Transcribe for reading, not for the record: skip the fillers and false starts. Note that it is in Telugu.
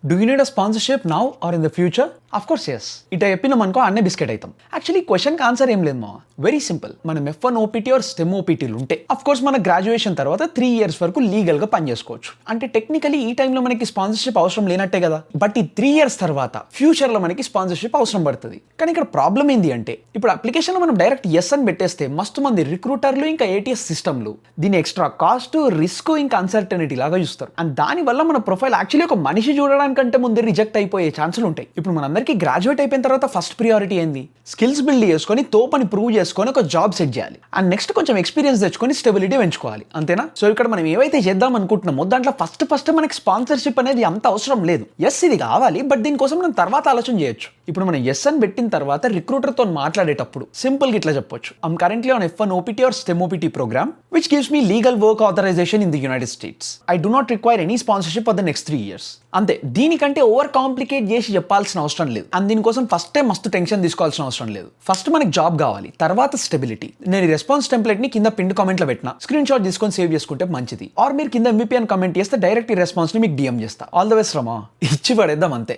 Do you need a sponsorship now or in the future? Of course yes. ఇట చెప్పినాం అనుకో అన్నే బిస్కెట్ అవుతాం. యాక్చువల్లీ క్వశ్చన్కి ఆన్సర్ ఏం లేదు మా, వెరీ సింపుల్. మనం F1 OPT ఆర్ STEM OPTలు ఉంటే అఫ్ కోర్స్ మన గ్రాడ్యుయేషన్ తర్వాత 3 years వరకు లీగల్గా పనిచేసుకోవచ్చు. అంటే టెక్నికలీ ఈ టైంలో మనకి స్పాన్సర్షిప్ అవసరం లేనట్టే కదా. బట్ ఈ 3 years తర్వాత ఫ్యూచర్లో మనకి స్పాన్సర్షిప్ అవసరం పడుతుంది. కానీ ఇక్కడ ప్రాబ్లం ఏంది అంటే ఇప్పుడు అప్లికేషన్లో మనం డైరెక్ట్ ఎస్ అని పెట్టేస్తే మస్తు మంది రిక్రూటర్లు ఇంకా ATS సిస్టమ్లు దీని ఎక్స్ట్రా కాస్ట్, రిస్క్ ఇంకా అన్సర్టనిటీ లాగా చూస్తారు. అండ్ దానివల్ల మన ప్రొఫైల్ యాక్చువల్లీ ఒక మనిషి చూడడానికంటే ముందే రిజెక్ట్ అయిపోయే ఛాన్సులు ఉంటాయి. ఇప్పుడు మనందరికీ గ్రాడ్యుయేట్ అయిపోయిన తర్వాత ఫస్ట్ ప్రియారిటీ ఏంది? స్కిల్స్ బిల్డ్ చేసుకొని తోపని ప్రూవ్ చేసుకొని ఒక జాబ్ సెట్ చేయాలి. అండ్ నెక్స్ట్ కొంచెం ఎక్స్పీరియన్స్ తెచ్చుకొని స్టెబిలిటీ పెంచుకోవాలి. అంతేనా? సో ఇక్కడ మనం ఏవైతే చేద్దాం అనుకుంటున్నామో దాంట్లో ఫస్ట్ మనకి స్పాన్సర్షిప్ అనేది అంత అవసరం లేదు. ఎస్ ఇది కావాలి, బట్ దీనికోసం మనం తర్వాత ఆలోచన చేయొచ్చు. ఇప్పుడు మనం ఎస్ అని పెట్టిన తర్వాత రిక్రూటర్తో మాట్లాడేటప్పుడు సింపుల్గా ఇట్లా చెప్పొచ్చు, I'm currently on F1 OPT or STEM OPT program which gives me legal work authorization in the United States. I do not require any sponsorship for the next 3 years. అంతే. దీనికంటే ఓవర్ కాంప్లికేట్ చేసి చెప్పాల్సిన అవసరం లేదు. అండ్ దీనికోసం ఫస్టే మస్తు టెన్షన్ తీసుకోవాల్సిన అవసరం లేదు. ఫస్ట్ మనకి జాబ్ కావాలి, తర్వాత స్టెబిలిటీ. నేను ఈ రెస్పాన్స్ టెంప్లెట్ ని కింద పిన్ కామెంట్లో పెట్టిన, స్క్రీన్ షాట్ తీసుకొని సేవ్ చేసుకుంటే మంచిది. ఆర్ మీరు కింద MVP అని కామెంట్ చేస్తే డైరెక్ట్ ఈ రెస్పాన్స్ ని మీకు DM చేస్తా. ఆల్ ద బెస్ట్ రమా. ఇచ్చి పడేద్దాం అంతే.